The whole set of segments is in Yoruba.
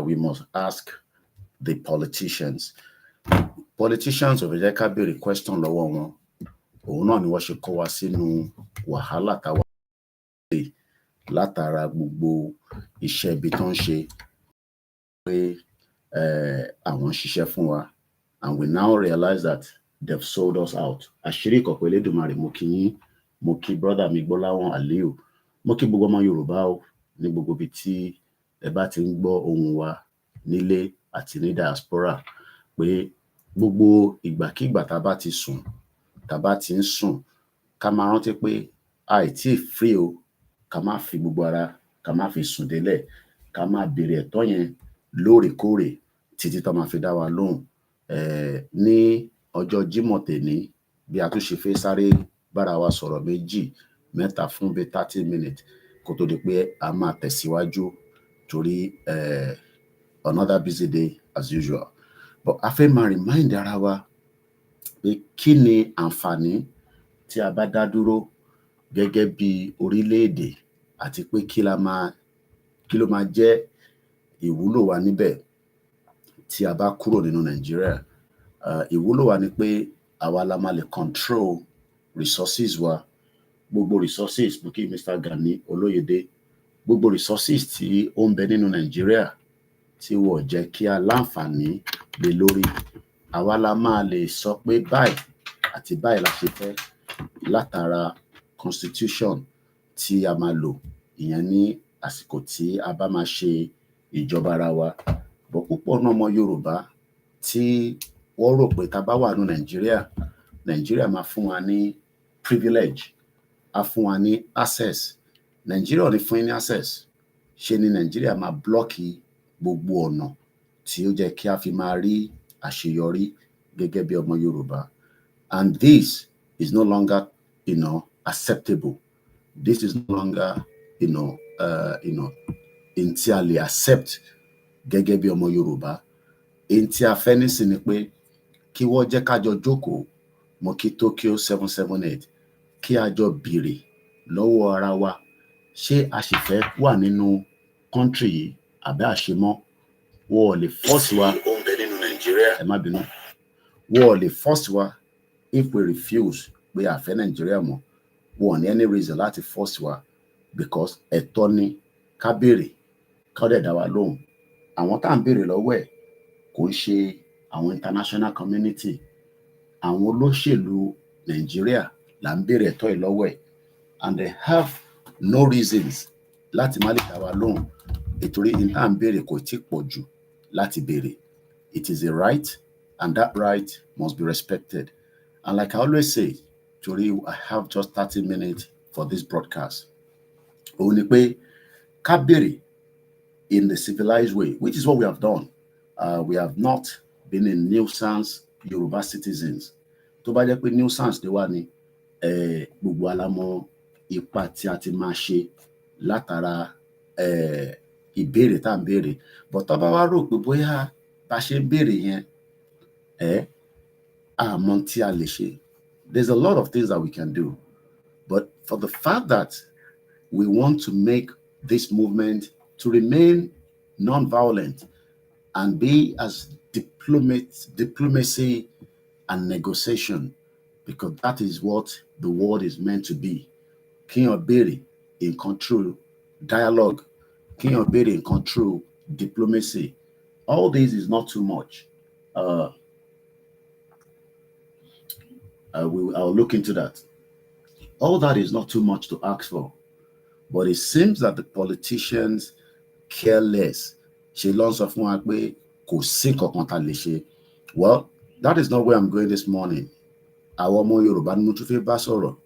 we must ask the politicians. Politicians of the béèrè question lọ́wọ́ wọn. Òun náà ni wọ́n ṣe kó wa sínú wàhálà táwa látara gbogbo iṣẹ́ ibi tó ń ṣe pé àwọn ṣiṣẹ́ fún wa, and we now realize that they've sold us out. Àṣírí ìkọ̀kọ̀ Elédùmarè mo kí yín, mo kí brother mi Gbọ́láwọn Aliu, mo kí gbogbo ọmọ Yorùbá o ní gbogbo ibi tí ẹ bá ti ń gbọ́ ohùn wa nílé àti ní diaspora pé gbogbo ìgbàkígbà tá bá ti sùn, tá bá ti ń sùn, ká máa rántí pé àìtí free o, ká má fi gbogbo ara, ká má fi sùn délẹ̀, ká má béèrè ẹ̀tọ́ yẹn lóòrèkóòrè títí tó máa fi dá wa lóhùn. Ní ọjọ́ Jímọ̀ tèní, bí a tún ṣe fẹ́ sáré bára wa sọ̀rọ̀ méjì mẹ́ta fún bí 30 minutes kó tó di pé a máa tẹ̀síwájú torí another busy day as usual. But a fẹ́ máa remind ara wa pé kí ni àǹfààní tí a bá dá dúró gẹ́gẹ́ bí orílẹ̀-èdè àti pé kí ló máa jẹ́ ìwúlò wa níbẹ̀ tí a bá kúrò nínú Nàìjíríà. Ìwúlò wa ni pé àwa la máa lè control resources wa. Gbogbo resources, mo kí Mr. Gani Olóyèdé, gbogbo resources tí ó ń bẹ nínú Nàìjíríà tí wọ́n jẹ́ kí a láǹfààní lé lórí. Àwa la máa lè sọ pé báyìí àti báyìí la ṣe fẹ́ látara constitution tí a máa lò, ìyẹn ní àsìkò tí a bá máa ṣe ìjọba ara wa. Bọ̀ púpọ̀ náà ọmọ Yorùbá tí wọ́n rò pé tá bá wà ní Nàìjíríà máa fún wa ní privilege, á fún wa ní access. Nàìjíríà ò ní fún yín ní access. Ṣé ni Nàìjíríà máa blọ́ọ̀kì gbogbo ọ̀nà tí ó jẹ́ kí a fi máa rí àṣeyọrí gẹ́gẹ́ bí ọmọ Yorùbá. And this is no longer, acceptable. This is no longer, in tí a lè accept gẹ́gẹ́ bí ọmọ Yorùbá. In tí a fẹ́ nísìn ni pé kí wọ́n jẹ́ ká jọ jókòó, mo kí Tokyo 778, kí a jọ béèrè lọ́wọ́ ara wa, ṣé a sì fẹ́ wà nínú country yìí àbí àṣemọ́? Wọ́n ò lè force wa, ẹ má bínú, wọ́n ò lè force wa if we refuse pé a fẹ́ Nàìjíríà mọ́. Wọ́n ní any reason láti force wa because ẹ̀tọ́ ni ká béèrè, ká dẹ̀ dá wa lóhùn. Àwọn tá à ń béèrè lọ́wọ́ ẹ̀ kò ń ṣe àwọn international community. Àwọn olóṣèlú Nàìjíríà là ń béèrè ẹ̀tọ́ yìí lọ́wọ́ ẹ̀, and they have no reasons láti má lè dá wa lóhùn nítorí in tá à ń béèrè kò tí pọ̀ jù láti béèrè. It is a right, and that right must be respected. And like I always say, torí I have just 30 minutes for this broadcast. Ó ní pé ká béèrè in the civilized way, which is what we have done. We have not been in nuisance Yoruba citizens. Tó bá jẹ́ pé nuisance ni wá ni, gbogbo alamọ ipa tí a ti máa ṣe látara ìbéèrè tá à ń béèrè. But tó bá wá rò pé bóyá bá ṣe ń béèrè yẹn, àmọ́ tí a lè ṣe. There's a lot of things that we can do. But for the fact that we want to make this movement to remain non-violent and be as diplomacy and negotiation, because that is what the world is meant to be. Kíyàn béèrè in control dialogue, kíyàn béèrè in control diplomacy. All this is not too much. I'll look into that. All that is not too much to ask for. But it seems that the politicians care less. Ṣe ló ń sọ fún wa pé kò sí nǹkan tá lè ṣe. Well, that is not where I'm going this morning. Àwọn ọmọ Yorùbá ni mo tún fẹ́ bá sọ̀rọ̀,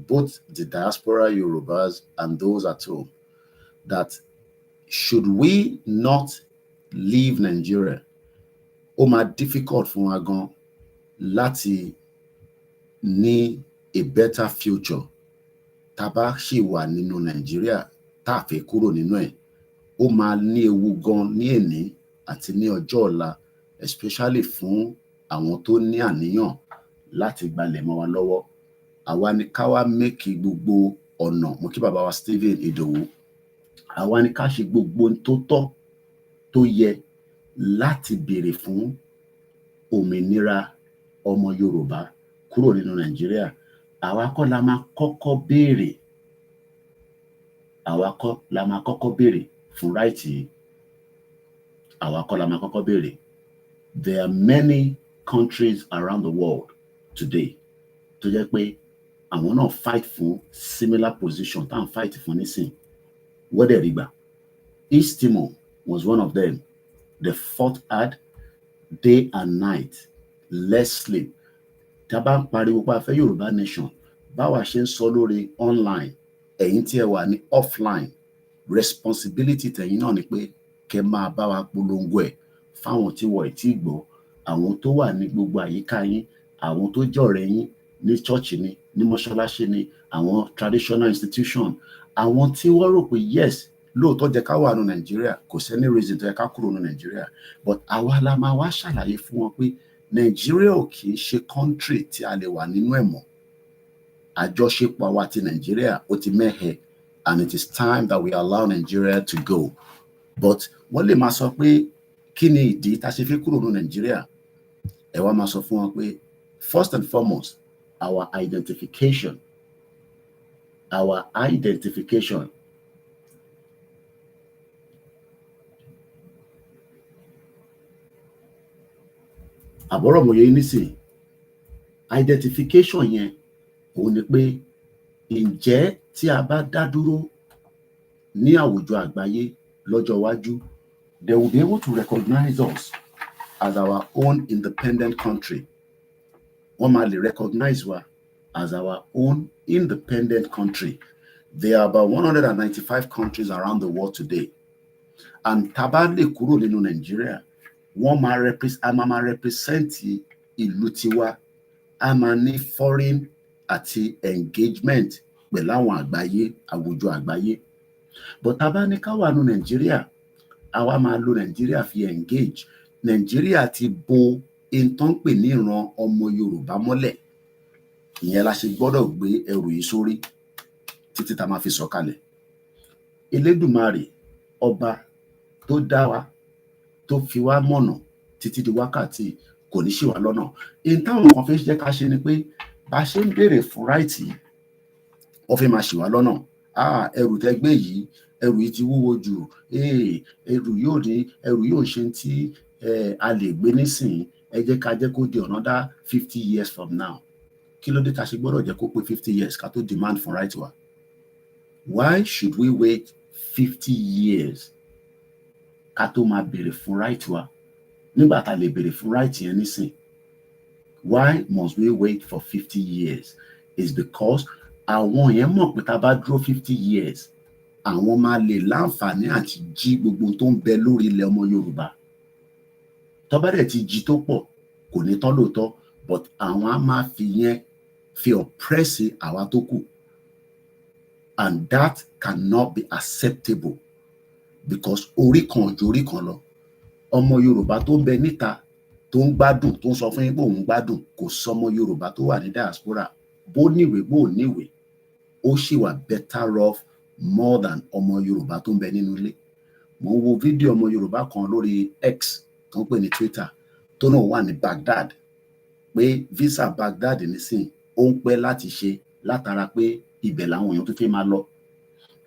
both the diaspora Yorubas and those at home, that should we not leave Nigeria, ó máa difficult fún wa gan láti ní a better future. Tá bá ṣì wà nínú Nigeria, tá fẹ́ kúrò nínú ẹ̀, ó máa ní ewu gan ní èní àti ní ọjọ́ ọ̀la, especially fún àwọn tó ní àníyàn láti gbalẹ̀ mọ́ wa lọ́wọ́. Àwa ni ká wá make gbogbo ọ̀nà, mo kí bàbá wa Stephen Ìdòwú, àwa ni ká ṣe gbogbo tó tọ́ tó yẹ láti béèrè fún òmìnira ọmọ Yorùbá kúrò nínú Nàìjíríà, àwa kọ́ la máa kọ́kọ́ béèrè, àwa kọ́ la máa kọ́kọ́ béèrè fún right yìí, àwa kọ́ la máa kọ́kọ́ béèrè. There are many countries around the world today tó jẹ́ pé àwọn náà fight fún similar position tá à ń fight fún nísìn, wọ́dẹ̀ rí gbà. East Timor was one of them. They fought hard day and night, less sleep. Tá a bá ń pariwo pé a fẹ́ Yorùbá nation, báwa ṣe ń sọ lórí online, ẹ̀yin tí ẹ wà ní offline, responsibility tẹ̀yin náà ni pé kẹ́ máa bá wa polongo ẹ̀ fáwọn tí wọ́n ì tí gbọ́, àwọn tó wà ní gbogbo àyíká yín, àwọn tó jọ̀rẹ́ yín ní church ni, ní mọ́ṣáláṣí ni, àwọn traditional institution, àwọn tí wọ́n rò pé yes, lóòótọ́ jẹ́ ká wà ní Nàìjíríà, kò sẹ́ni reason tó yẹ ká kúrò ní Nàìjíríà, but àwa la máa wá ṣàlàyé fún wọn pé Nàìjíríà ò kì í ṣe country tí a lè wà nínú ẹ̀ mọ́. Àjọṣepọ̀ àwa ti Nàìjíríà ó ti mẹ́hẹ̀, and it is time that we allow Nigeria to go. But wọ́n lè máa sọ pé kí ni ìdí tá a ṣe fi kúrò ní Nàìjíríà? Ẹ wá máa sọ fún wọn pé first and foremost, our identification. Àbọ̀rọ̀ mòye nísìn, identification yẹn òun ni pé ǹjẹ́ tí a bá dá dúró ní àwùjọ àgbáyé lọ́jọ́ iwájú, they will be able to recognize us as our own independent country. Wọ́n máa lè recognize wa as our own independent country. There are about 195 countries around the world today. And tá bá lè kúrò nínú Nàìjíríà, wọ́n máa represent ìlú tiwa, a máa ní foreign àti engagement pẹ̀lú àwọn àgbáyé, àwùjọ àgbáyé. But tá bá ní ká wà ní Nàìjíríà, àwa máa lo Nàìjíríà fi engage. Nàìjíríà ti bo ìtàn pè ní ìran ọmọ Yorùbá mọ́lẹ̀. Ìyẹn la ṣe gbọ́dọ̀ gbé ẹrù yìí sórí títí tá máa fi sọ̀kalẹ̀. Elédùmarè ọba tó dá wa, tó fi wá mọ̀nà títí di wákàtí, kò ní ṣì wá lọ́nà. In táwọn kan fi jẹ́ ká ṣe ni pé bá ṣe ń béèrè fún right yìí, wọ́n fi máa ṣì wá lọ́nà. Ẹrù tẹ́ gbé yìí, ẹrù yìí ti wúwo jù, ẹrù yóò ṣe tí a lè gbé nísìnyí, ẹ jẹ́ ká jẹ́ kó di another 50 years from now. Kí ló dé tá ṣe gbọ́dọ̀ jẹ́ kó pé 50 years ká tó demand for right wa? Why should we wait 50 years ká tó máa béèrè fún right wa nígbà tá lè béèrè fún right yẹn nísìn? Why must we wait for 50 years? It's because àwọn yẹn mọ̀ pé tá bá dúró 50 years, àwọn máa lè láǹfààní àti jí gbogbo tó ń bẹ lórí ilẹ̀ ọmọ Yorùbá. Tó bá dẹ̀ ti jí tó pọ̀, kò ní tán lóòótọ́, but àwọn á máa fi yẹn fi oppress àwa tó kù. And that cannot be acceptable, because orí kan ju orí kan lọ. Ọmọ Yorùbá tó ń bẹ níta tó ń gbádùn, tó ń sọ fún yín pé òun gbádùn, kò sọmọ Yorùbá tó wà ní diaspora, bó níwèé bó níwèé, ó sì wà better off more than ọmọ Yorùbá tó ń bẹ nínú ilé. Mo ń wo fídíò ọmọ Yorùbá kan lórí X tó ń pè ní Twitter, tó náà wà ní Baghdad, pé visa Baghdad nísìn ó ń pẹ́ láti ṣe látara pé ibẹ̀ làwọn èèyàn tó fẹ́ máa lọ.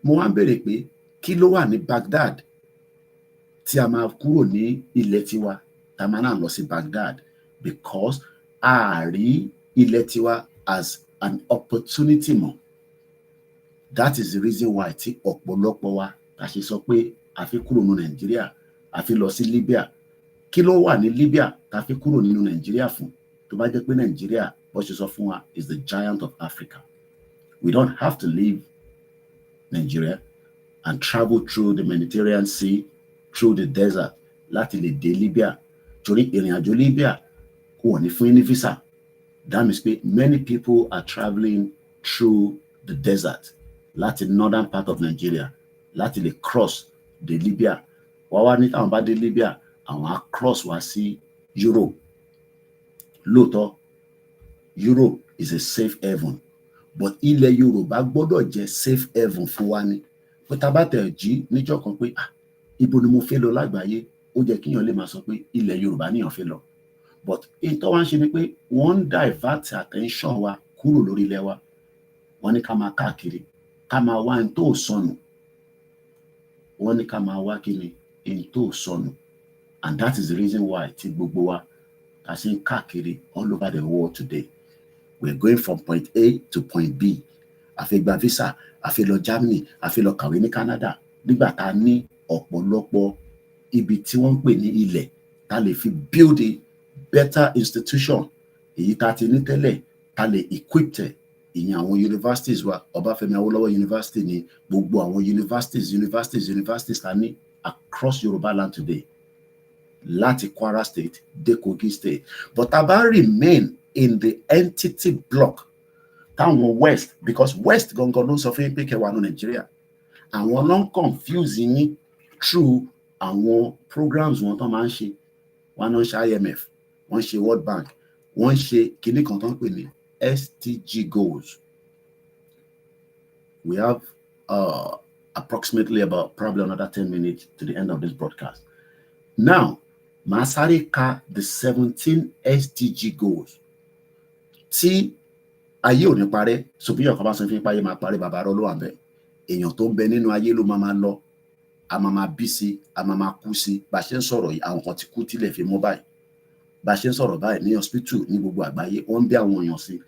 Mo wá ń béèrè pé kí ló wà ní Baghdad tí a máa kúrò ní ilẹ̀ tiwa tá a máa náà lọ sí Baghdad? Because a rí ilẹ̀ tiwa as an opportunity mọ́. That is the reason why tí ọ̀pọ̀lọpọ̀ wa ta ṣe sọ pé a fi kúrò nínú Nàìjíríà, a fi lọ sí Libya. Kí ló wà ní Libya ta fi kúrò nínú Nàìjíríà fún? Tó bá jẹ́ pé Nàìjíríà, bó ṣe sọ fún wa, is the giant of Africa. We don't have to leave Nigeria and travel through the Mediterranean Sea, through the desert, láti lè dé Libya. Torí ìrìn àjò Libya kò ní fún ní visa. That means pé many people are traveling through the desert láti northern part of Nigeria, láti lè cross the Libya. Wá ní táwọn bá dé Libya, àwọn á cross wá sí Europe. Lóòótọ́, Europe is a safe haven, but ilẹ̀ Yorùbá gbọ́dọ̀ jẹ́ safe haven fún wa ni. Pé tá bá tẹ̀ jí níjọ́ kan pé ibo ni mo fẹ́ lọ lágbàáyé, ó jẹ́ kíyàn lè máa sọ pé ilẹ̀ Yorùbá níyàn fẹ́ lọ, but in tó wá ń ṣe ni pé wọ́n ń divert attention wa kúrò lórí ilẹ̀ wa, wọ́n ní ká máa káàkiri, ká máa wá ẹni tó sọnù, wọ́n ní ká máa wá kí ni ẹni tó sọnù, and that is the reason why tí gbogbo wa ta ṣe ń káàkiri all over the world today. We're going from point A to point B. A fẹ́ gba visa, a fẹ́ lọ Germany, a fẹ́ lọ kàwé ní Canada, nígbà tá a ní ọ̀pọ̀lọpọ̀ ibi tí wọ́n ń pè ní ilẹ̀ tá lè fi build a better institution, èyí tá ti ní tẹ́lẹ̀ tá lè equip tẹ̀, ìyẹn àwọn universities wa, Ọbáfẹ́mi Awólọ́wọ̀ University ni, gbogbo àwọn universities tá ní across Yoruba land today, láti Kwara State dé Kogi State. But tá a bá remain in the entity block táwọn West, because West gangan ló sọ fún yín pé kẹwàá ní Nàìjíríà, àwọn ló ń confuse yín through àwọn programs wọn tó máa ń ṣe, wọn náà ṣe IMF, wọ́n ṣe World Bank, wọ́n ṣe kinní kan tó ń pè ní SDG goals. We have approximately about probably another 10 minutes to the end of this broadcast. Now, màá sáré ka the 17 SDG goals tí ayé ò ní parẹ́, so bí ọ̀kan bá sọ fún yín pé ayé máa parẹ́, bàbá rọ́ ló wà bẹ́ẹ̀. Èèyàn tó ń bẹ nínú ayé ló máa lọ, a máa bí sí, a máa kú sí. Bá ṣe ń sọ̀rọ̀ yìí, àwọn kan ti kú tílẹ̀ fi mọ́ báyìí. Bá ṣe ń sọ̀rọ̀ báyìí ní hospital ní gbogbo àgbáyé, wọ́n ń bí àwọn èèyàn sí.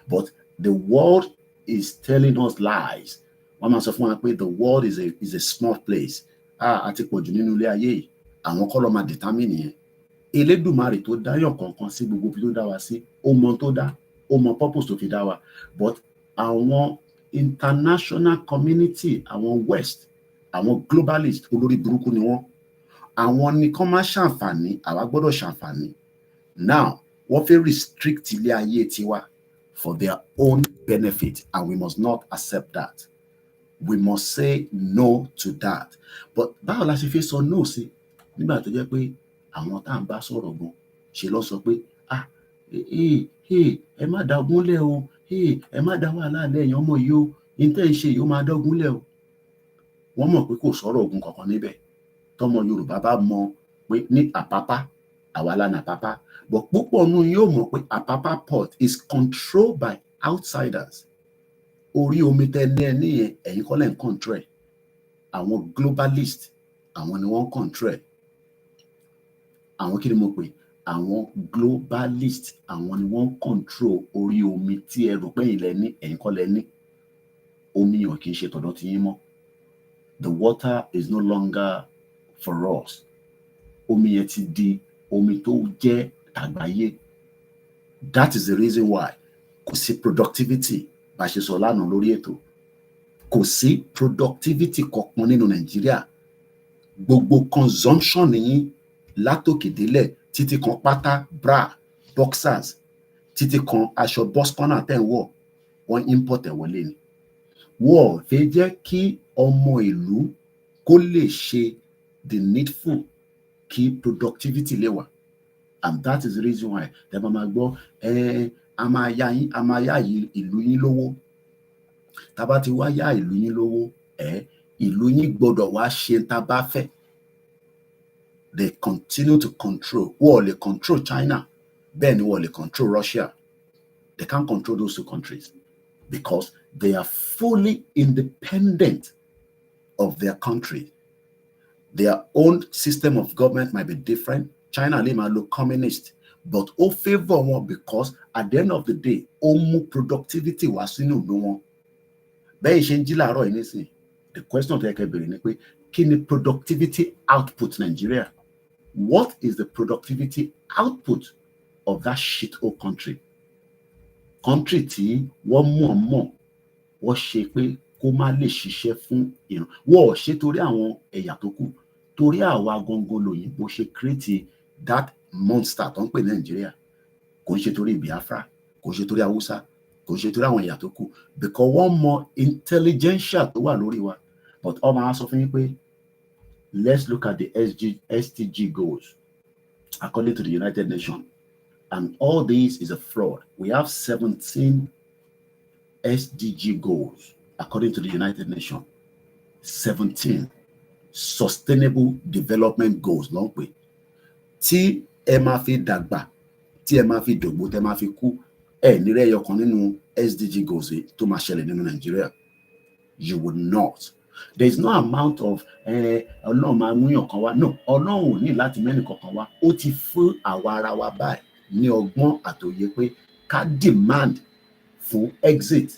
But the world is telling us lies. Wọ́n máa sọ fún wa pé the world is a small place. Àti pọ̀jù nínú ilé ayé yìí, àwọn kọ́ ló máa determine yẹn. Elédùmarè tó dáyọ̀ kankan sí gbogbo bí tó dá wa sí, ó mọ tó dá, ó mọ purpose tó fi dá wa. But àwọn international community, àwọn West, àwọn globalist, olórí burúkú ni wọ́n. Àwọn ni kán máa ṣàǹfààní, àwa gbọ́dọ̀ ṣàǹfààní. Now, wọ́n fẹ́ restrict ilé ayé tiwa for their own benefit, and we must not accept that. We must say no to that. But báwo la ṣe fẹ́ sọ no sí nígbà tó jẹ́ pé àwọn tá à ń bá sọ̀rọ̀ gan ṣe lọ sọ pé ẹ má da ogun lẹ̀ o, ẹ má da wàhálà lẹ̀ ẹ̀yin ọmọ yìí o, ìtẹ́ ń ṣe yìí ó máa dọ́gun lẹ̀ o. Wọ́n mọ̀ pé kò sọ̀rọ̀ ogun kankan níbẹ̀. Tọ́mọ Yorùbá bá mọ̀ pé ní Àpápá, àwa la ní Àpápá, but púpọ̀ nínú yóò mọ̀ pé Àpápá port is controlled by outsiders. Orí omi tẹ́lẹ̀ ní yẹn, ẹ̀yin kọ́ lẹ̀ ń control. Àwọn globalist, àwọn ni wọ́n control. Àwọn kí ni mo pè? Àwọn globalist, àwọn ni wọ́n control orí omi tí ẹ rò pé ilẹ̀ ní, ẹ̀yin kọ́ lẹ̀ ní. Omi ò kì í ṣe tọ̀dọ̀ tí yín mọ́. The water is no longer for us. Omi yẹn ti di omi tó jẹ́ àgbáyé. That is the reason why kò sí productivity. Bá ṣe sọ lánàá lórí ètò, kò sí productivity kankan nínú Nàìjíríà. Gbogbo consumption yín látòkè délẹ̀, títí kan pátá, bra, boxers, títí kan aṣọ bọ́spọ́nà tẹ̀ ń wọ̀, wọ́n import ẹ̀ wọlé ni. Wọ́n fẹ́ jẹ́ kí ọmọ ìlú kó lè ṣe the needful, kí productivity lè wà. And that is the reason why tẹ́ bá máa gbọ́ a máa yá ìlú yín lówó. Tá bá ti wá yá ìlú yín lówó, ìlú yín gbọ́dọ̀ wá ṣe tá bá fẹ́. They continue to control. Wọ́n lè control China, bẹ́ẹ̀ ni wọ́n lè control Russia. They can't control those two countries because they are fully independent of their country. Their own system of government might be different. China lè máa lo communist, but ó favour wọn because at the end of the day, ó mú productivity wá sínú ìlú wọn. Bẹ́ẹ̀ ṣe ń jí láàárọ̀ yìí nísìnyí, the question tó yẹ kẹ́ bèrè ni pé kí ni productivity output Nigeria? What is the productivity output of that shithole country? Country tí wọ́n mọ̀ wọ́n ṣe pé kó má lè ṣiṣẹ́ fún ìran. Wọ́n ò ṣe torí àwọn ẹ̀yà tó kù, torí àwa gangan lòyìnbó ṣe create that monster tó ń pè ní Nigeria. Kò ń ṣe torí Biafra, kò ń ṣe torí Hausa, kò ń ṣe torí àwọn ẹ̀yà tó kù, because wọ́n mọ intelligentsia tó wà lórí wa. But ọmọ á sọ fún yín pé let's look at the SDG goals according to the United Nations, and all this is a fraud. We have 17 SDG goals according to the United Nations. 17 sustainable development goals, long way. tí ẹ máa fi dàgbà, tí ẹ máa fi dògbò, tẹ máa fi kú, ẹ ní rẹ́yọ kan nínú SDG goals tó máa ṣẹlẹ̀ nínú Nàìjíríà. You would not. There is no amount of Ọlọ́run máa mú yàn kan wá. No, Ọlọ́run ò ní láti mẹ́nì kankan wá. Ó ti fún àwa ara wa báyìí ní ọgbọ́n àtòye pé ká demand fún exit,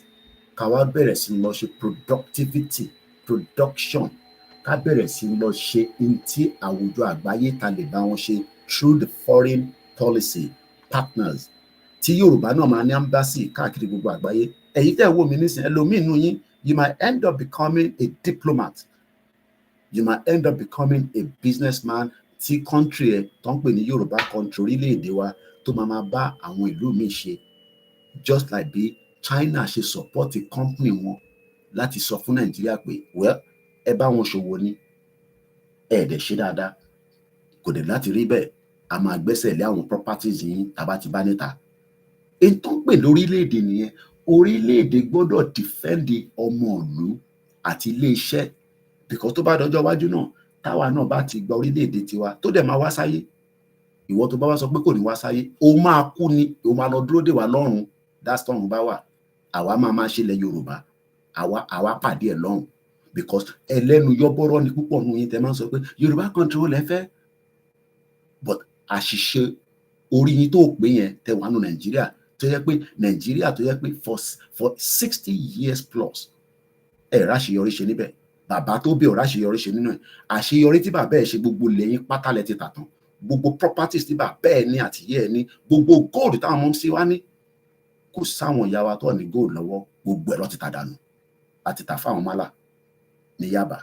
ká wá bẹ̀rẹ̀ sí lọ ṣe production, ká bẹ̀rẹ̀ sí lọ ṣe ntí àwùjọ àgbáyé ta lè bá wọn ṣe through the foreign policy partners. Tí Yorùbá náà máa ní embassy káàkiri gbogbo àgbáyé. Ẹ̀yin tẹ́ wò mí nísìnyí, ẹlòmíì nínú yín, you might end up becoming a diplomat. You might end up becoming a businessman tí country ẹ̀ tó ń pè ní Yorùbá country, orílẹ̀-èdè wa, tó máa bá àwọn ìlú míì ṣe. Just like bí China ṣe support company wọn láti sọ fún Nàìjíríà pé well, ẹ bá wọn ṣòwò ni, ẹ dẹ̀ ṣe dáadáa, kò dẹ̀ láti rí bẹ́ẹ̀, a máa gbẹ́sẹ̀ lé àwọn properties yín tàbá ti bá níta. Èyí tó ń pè lórílẹ̀-èdè nìyẹn. Orílẹ̀-èdè gbọ́dọ̀ defend ọmọ ìlú àti ilé iṣẹ́, because tó bá dọjọ́ iwájú náà, táwa náà bá ti gba orílẹ̀-èdè tiwa tó dẹ̀ máa wá sáyé, ìwọ tó bá wá sọ pé kò ní wá sáyé, ó máa kú ni, ó máa lọ dúró dè wá lọ́run. That's tọ́run bá wà, àwa máa ṣe ilẹ̀ Yorùbá, àwa pàdé ẹ̀ lọ́run, because ẹlẹ́nu yọ́bọ́rọ́ ni púpọ̀ nù yín tẹ́ máa ń sọ pé Yorùbá country ó lẹ́ fẹ́, but àṣìṣe orí yín tó pé yẹn tẹ́ wà nù Nàìjíríà, tó yẹ pé Nàìjíríà tó yẹ pé for 60 years plus ẹ̀ ráṣeyọrí ṣe níbẹ̀. Bàbá tó bí ọ̀rá àṣeyọrí ṣe nínú ẹ̀. Àṣeyọrí tí bàbá ẹ̀ ṣe, gbogbo lẹ́yìn pátálẹ̀ ti tà tán, gbogbo properties tí bàbá ẹ̀ ní àtìyẹ́ ẹ̀ ní, gbogbo gold táwọn ọmọ sí wá ní, kò sáwọn ìyá wa tó ní gold lọ́wọ́, gbogbo ẹ̀ ló ti tà dànù. Àti tà fáwọn málà ní Yaba,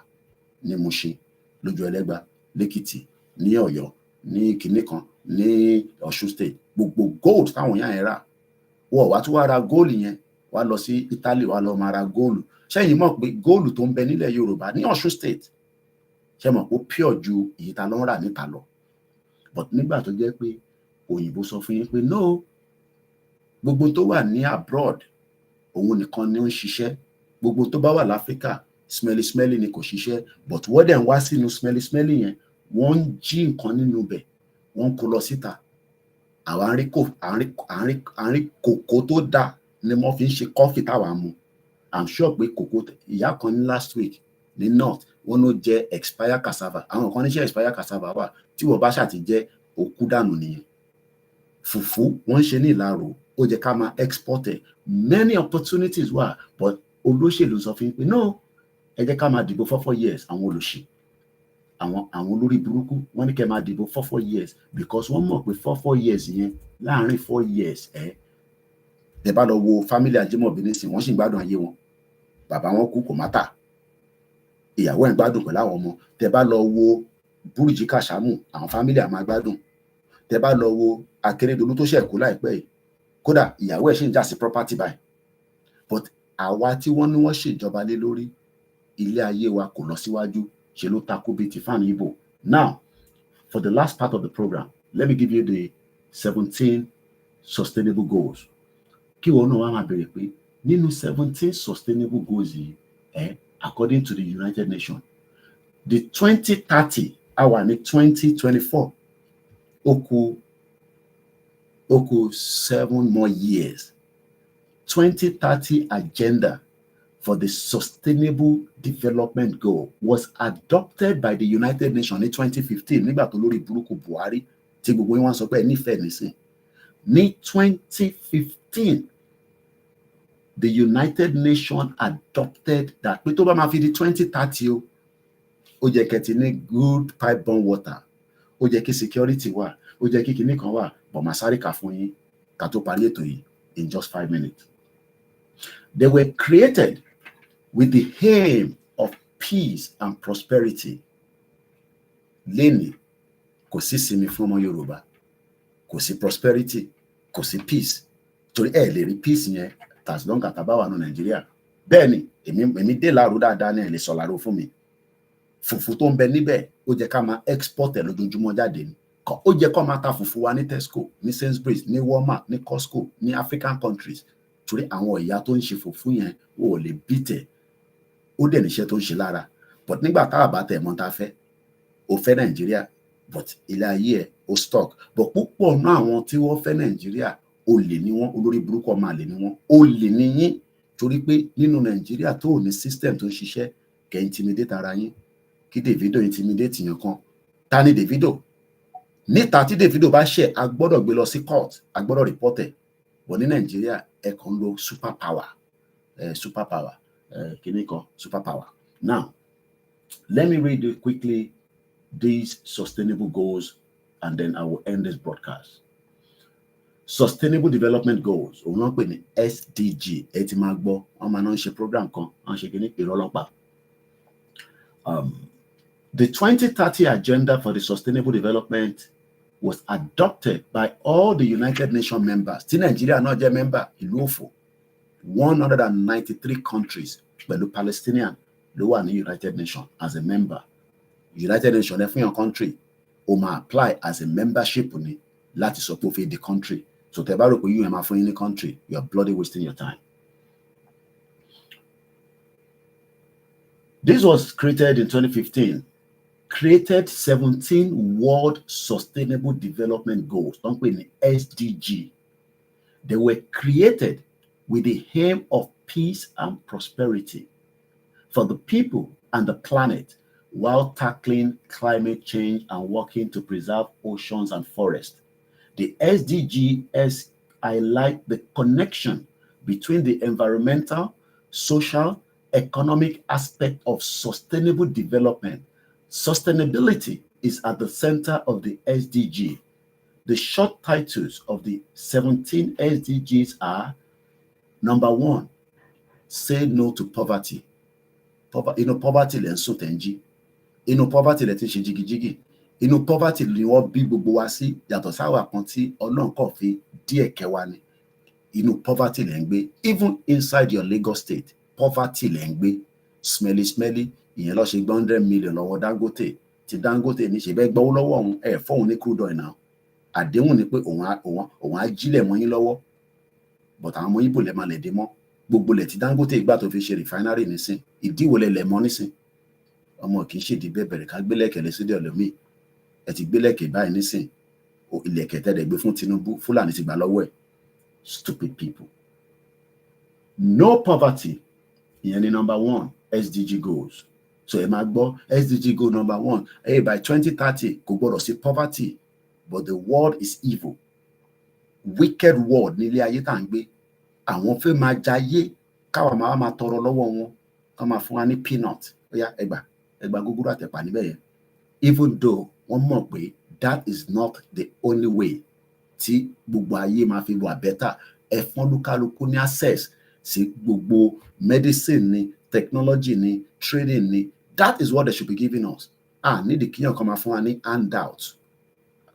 ní Mushin, lójú Ẹlẹ́gbà, lẹ́kìtì, ní Ọ̀yọ́, ní kinní kan, ní Ọ̀ṣun state, gbogbo gold táwọn ìyá yẹn rà, wọ́n wá tún wá ra góòlù yẹn, wá lọ sí Italy, wá lọ máa ra góòlù. Ṣẹ́yìn mọ̀ pé góòlù tó ń bẹ nílẹ̀ Yorùbá ní Ọ̀ṣun state, ṣe mọ̀ pé ó pure ju èyí ta ló ń rà níta lọ. But nígbà tó jẹ́ pé òyìnbó sọ fún yín pé no, gbogbo tó wà ní abroad òun nìkan ni ó ń ṣiṣẹ́, gbogbo tó bá wà láfíríkà smelly ni kò ṣiṣẹ́, but wọ́n dẹ̀ ń wá sínú smelly yẹn, wọ́n ń jí nǹkan nínú bẹ̀, wọ́n kó lọ síta. Àwa ń rí kòkó tó dà ni wọ́n fi ń ṣe kọ́fì táwa mu. I'm sure pé kòkó, ìyá kan ní last week ní north, wọ́n ló jẹ́ expire cassava. Àwọn kan ní ṣe expire cassava wà, tí wọ́n bá ṣàti jẹ́ òkú dànù nìyẹn. Fùfú wọ́n ń ṣe ní Ìlaro, ó jẹ́ ká máa export ẹ̀. Many opportunities wà, but olóṣèlú sọ fún pé no, ẹ jẹ́ ká máa dìbò 4 years. Àwọn olòṣì, àwọn olórí burúkú, wọ́n ní kẹ́ máa dìbò 4 years, because wọ́n mọ̀ pé 4 years yẹn, láàárín 4 years ẹ bá lọ wo family Ajimobi nísìn, wọ́n sì ń gbádùn ayé wọn. Bàbá wọn kú kò má tà, ìyàwó ẹ̀ ń gbádùn pẹ̀lú àwọn ọmọ. Tẹ́ bá lọ wo Búrújì Kàṣámù, àwọn family àmà gbádùn. Tẹ́ bá lọ wo Akérédolú tó ṣẹ̀ kú láìpẹ́ yìí, kódà ìyàwó ẹ̀ sì ń jà sí property báyìí. But àwa tí wọ́n ní wọ́n ṣèjọba lé lórí, ilé ayé wa kò lọ síwájú, ṣe ló takú bíi ti fáànù Ìgbò. Now, for the last part of the program, let me give you the 17 sustainable goals. Kí wọ́n náà wá máa bẹ̀rẹ̀ pé nínú 17 sustainable goals yìí, according to the United Nations, the 2030 àwa ní 2024, ó kù 7 more years. 2030 agenda for the Sustainable Development Goal was adopted by the United Nations in 2015, nígbà tó lórí burúkú Buhari tí gbogbo wọn sọ pé nífẹ̀ẹ́ nísìn. Ní 2015, the United Nations adopted that pé tó bá máa fi di 2030 ó jẹ́ kẹ́ ti ní good pipe-borne water, ó jẹ́ kí security wà, ó jẹ́ kí kinní kan wà, bọ̀ máa sáré kà fún yín ká tó parí ètò yìí in just 5 minutes. They were created with the aim of peace and prosperity. Lénìí, kò sí sinmi fún ọmọ Yorùbá, kò sí prosperity, kò sí peace. Torí ẹ lè rí peace yẹn as long as tàbá wà ní Nàìjíríà. Bẹ́ẹ̀ ni, èmi dé Ìlaro dáadáa ní ẹ lè sọ Ìlaro fún mi. Fùfú tó ń bẹ níbẹ̀, ó jẹ́ ká máa export ẹ̀ lójoojúmọ́ jáde ni. Ó jẹ́ kó máa ta fùfú wa ní Tesco, ní Sainsbury's, ní Walmart, ní Costco, ní African countries. Torí àwọn ìyá tó ń ṣe fùfú yẹn ò lè bìtẹ̀, ó dẹ̀ níṣẹ́ tó ń ṣe lára. But nígbà tá a bá tẹ̀ mọ́ ta fẹ́, ó fẹ́ Nàìjíríà, but ilé ayé ẹ̀ ó stock. But púpọ̀ náà àwọn tí wọ́n fẹ́ Nàìjíríà olè ni wọ́n, olórí burúkú ọmọ àlè ni wọ́n, olè ni yín, torí pé nínú Nàìjíríà tó ò ní system tó ń ṣiṣẹ́ kẹ́ intimidate ara yín. Kí Davido intimidate yàn kan, ta ni Davido? Níta tí Davido bá ṣẹ̀ a gbọ́dọ̀ gbé lọ sí court, a gbọ́dọ̀ report ẹ̀. But ní Nàìjíríà ẹ kàn ń lo superpower, kíní kan superpower. Now let me read you quickly these sustainable goals and then I will end this broadcast. Sustainable Development Goals, òun náà pè ní SDG. Ẹ ti máa gbọ́, wọ́n máa ń ṣe program kan, wọ́n ṣe kíní ìrọ́lọ́pàá. The 2030 Agenda for the Sustainable Development was adopted by all the United Nations members. Tí Nàìjíríà náà jẹ́ member, ìlú òfò. 193 countries pẹ̀lú Palestinian ló wà ní United Nations as a member. United Nations ẹ fún yàn country, ó máa apply as a membership ní láti sọ pé ó fẹ́ di country. So tẹ́ bá rò pé UN máa fún yín ní country, you are bloody wasting your time. This was created in 2015. Created 17 World Sustainable Development Goals, don't pè ní SDG. They were created with the aim of peace and prosperity for the people and the planet while tackling climate change and working to preserve oceans and forests. The SDGs highlight the connection between the environmental, social, economic aspect of sustainable development. Sustainability is at the center of the SDG. The short titles of the 17 SDGs are: number 1, say no to poverty. Poverty lè ń sùn tẹ́ ń jí. Poverty lè ti ṣe jigijigi. Poverty ni wọ́n bí gbogbo wa sí, yàtọ̀ sáwà kan tí Ọlọ́run kàn fi díẹ̀ kẹwa ni. Poverty lè ń gbé. Even inside your Lagos state, poverty lè ń gbé. Smelly, ìyẹn lọ ṣe 100 million lọ́wọ́ Dangote. Tí Dangote ní ṣe bẹ́ẹ̀ gbọ́wọ́ lọ́wọ́ òun, ẹ̀ fọ́hun ní crude oil náà. Àdéhùn ni pé òun á jílẹ̀ mọ́ yín lọ́wọ́. But àwọn ọmọ Ìgbò lè máa lè dé mọ́. Gbogbo lẹ̀ tí Dangote ìgbà tó fi ṣe refinery nísìn, ìdíwò lẹ̀ mọ́ nísìn. Ọmọ kì í ṣe ìdí bẹ́ẹ̀ bẹ̀rẹ̀ ká gbélẹ̀kẹ̀ lé sídìí ọ̀lọ́mí. Ẹ ti gbélẹ̀kẹ̀ báyìí nísìn. Ilẹ̀kẹ̀ tẹ́lẹ̀ gbé fún Tinubu, Fúlàní ti gbà lọ́wọ́ ẹ̀. Stupid people. No poverty. Ìyẹn ni number 1 SDG goals. So ẹ máa gbọ́ SDG goal number 1. Hey, by 2030 kò gbọ́dọ̀ sí poverty, but the world is evil. Wicked world nílé ayé tá à ń gbé. Àwọn fẹ́ máa jayé, káwa máa tọrọ lọ́wọ́ wọn, ká máa fún wa ní peanut. Óyá ẹgbà gúgúrú àtẹ̀pà níbẹ̀ yẹn. Even though wọ́n mọ̀ pé that is not the only way tí gbogbo ayé máa fi wà better. Ẹ fún olúkálukú ní access sí gbogbo medicine ni, technology ni, training ni. That is what they should be giving us. Need the kíyàn kan máa fún wa ní handout.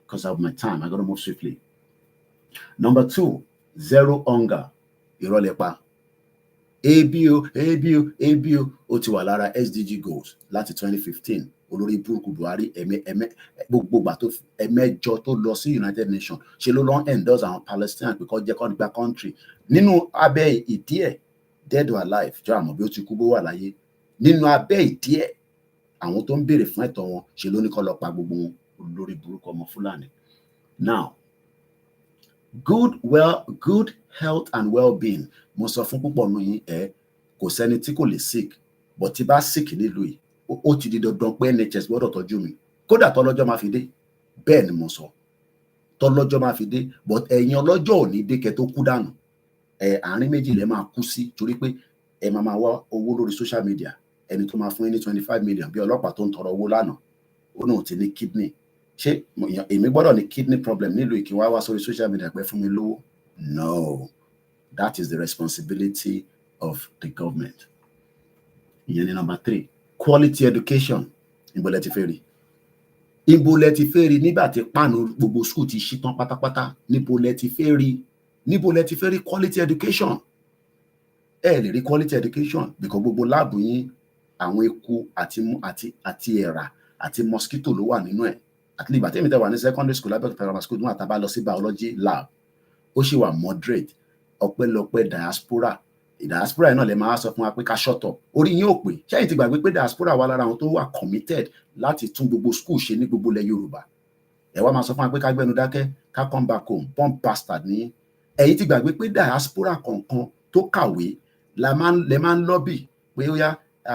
Because of my time, I gotta move swiftly. Number 2, zero hunger. Ìrọ̀lẹ́pa. Ebi o, ó ti wà lára SDG goals láti 2015. Olórí burúkú Buhari gbogbo ìgbà tó ẹ̀mẹ́jọ tó lọ sí United Nations ṣe ló lọ endorse àwọn Palestinians pé kó jẹ́ kó gba country. Nínú abẹ́ ìdí ẹ̀, dead or alive, jọ àmọ́ bí ó ti kú bó wà láyé. Nínú abẹ́ ìdí ẹ̀, àwọn tó ń béèrè fún ẹ̀tọ́ wọn ṣe ló ní kó lọ pa gbogbo wọn. Olórí burúkú ọmọ Fúlàní. Now, good health and well-being. Mo sọ fún púpọ̀ nù yín kò sẹ́ni tí kò lè sick, but tí bá sick nílùú yìí, ó ti di dandan pé NHS gbọ́dọ̀ tọ́jú mi. Kódà tọ́lọ́jọ́ máa fi dé. Bẹ́ẹ̀ ni mo sọ. Tọ́lọ́jọ́ máa fi dé, but ẹ̀yin ọlọ́jọ́ ò ní dé kẹ́ tó kú dànù. Àárín méjì lẹ máa kú sí, torí pé ẹ máa wá owó lórí social media. Ẹni tó máa fún yín ní 25 million bí ọlọ́pàá tó ń tọrọ owó lánàá. Ó náà ti ní kidney. Ṣé èmi gbọ́dọ̀ ní kidney problem nílùú ìkí wá sórí social media pé fún mi lówó? No, that is the responsibility of the government. Ìyẹn ni number 3, quality education. Ibo lẹ ti fẹ́ rí? Ibo lẹ ti fẹ́ rí nígbà tí páànù gbogbo school ti ṣí tán pátápátá? Níbo lẹ ti fẹ́ rí? Níbo lẹ ti fẹ́ rí quality education? Ẹ lè rí quality education because gbogbo láàbù yín àwọn eku àti ẹ̀rà àti mosquito ló wà nínú ẹ̀. Àti nígbà tí èmi tẹ́ wà ní secondary school lábẹ́ primary school nígbà tá a bá lọ sí biology lab, ó sì wà moderate. Ọpẹ́lọpẹ́ diaspora yìí náà lè máa sọ fún wa pé ká shut up. Orí yín ò pé. Ṣẹ́yìn ti gbàgbé pé diaspora wà lára àwọn tó wà committed láti tún gbogbo school ṣe ní gbogbo ilẹ̀ Yorùbá. ẹ wá máa sọ fún wa pé ká gbẹnu dákẹ́ ká come back home pump bastard ní ẹ̀yin ti gbàgbé pé diaspora kọ̀ọ̀kan tó kàwé lẹ máa ń lọ́bì pé ó yá a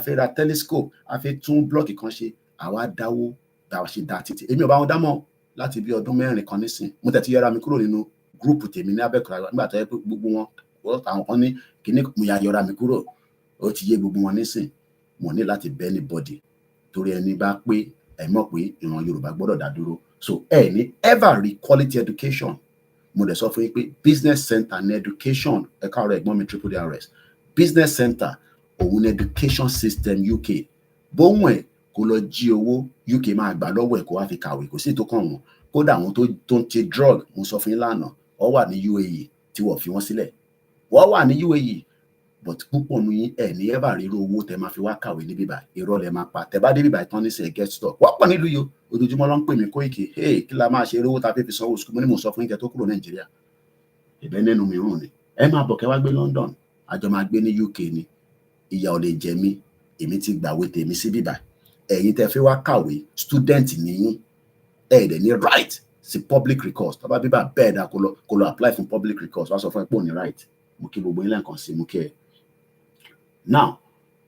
fẹ́ ra telescope a fẹ́ tún blọ́ọ̀kì kan ṣe àwa dáwó dáwọ́ ṣe dá títí èmi ò bá wọn dámọ̀ láti bí ọdún 4 kan nísìn mo tẹ̀ ti yẹra mi kúrò nínú gúrùpù tèmi ní Abẹ́òkúta nígbà tó yẹ pé gbogbo wọn àwọn kan ní kíní mo yọra mi kúrò ó ti yé gbogbo wọn nísìn mo ní láti bẹ́ anybody torí ẹni bá pé ẹ mọ̀ pé ìran Yorùbá gbọ́dọ̀ dá dúró so ẹ ní ever rí quality education mo dẹ̀ sọ fún yín pé business center ní education ẹ̀ka ọ̀rọ̀ ẹ̀gbọ́n mi triple DRS business center òun ní education system UK bóun ẹ̀ kó lọ jí owó UK máa gbà lọ́wọ́ ẹ̀ kó wá fi kàwé kò sí tó kàn wọ́n kódà àwọn tó ń ṣe drug mo sọ fún yín lánàá wọ́n wà ní UAE tí wọ́n fi wọ́n sílẹ̀ wọ́n wà ní UAE but púpọ̀ nu yín ẹ̀ ní ever rí owó tẹ máa fi wá kàwé ní bíbá irọ́ lẹ máa pa tẹ bá dé bíbá ìtàn nísìnyí get stock wọ́n pọ̀ nílùú yìí ojoojúmọ́ ló ń pè mí Koiki kí la máa ṣe owó ta fi sanwó sukùl mo ní mo sọ fún yín kẹ tó kúrò Nàìjíríà ìbẹ́ nínú mi rùn ni ẹ máa bọ̀ kẹ́ wá gbé London àjọ máa gbé ní UK ni ìyà ò lè jẹ mí èmi ti gbàwé tèmi sí bíbá ẹ̀yin tẹ fi wá kàwé student nìyín ẹ̀ dẹ̀ ní right sí public recourse tó bá bíbá bẹ́ẹ̀ dá kó lọ apply fún public recourse wá sọ fún ẹ pé ò ní right mo kí gbogbo yín lẹ́ẹ̀kan sí mo kí ẹ. Now,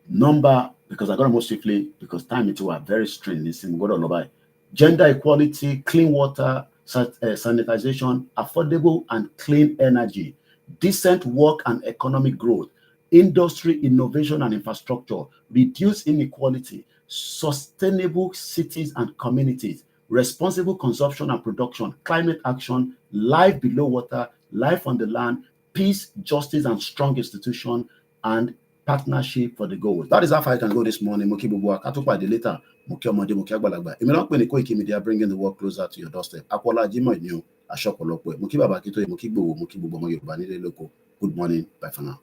number, because I got to move swiftly, because time it was very strained. Listen, go to gender equality, clean water, sanitization, affordable and clean energy, decent work and economic growth, industry, innovation and infrastructure, reduce inequality, sustainable cities and communities, responsible consumption and production, climate action, life below water, life on the land, peace, justice and strong institution, and partnership for the goals. That is how far I can go this morning. Mo kí gbogbo wa ká tó pàdé later. Mo kí ọmọdé, mo kí àgbàlagbà. Èmi ló ń pè ní Koikimedia, bringing the world closer to your doorstep. Akọ́lá Jímọ̀ ni o, aṣọ ọ̀pọ̀lọpọ̀ ẹ̀. Mo kí bàbá Akíntóyè, mo kí gbogbo ọmọ Yorùbá nílé lóko. Good morning, bye for now.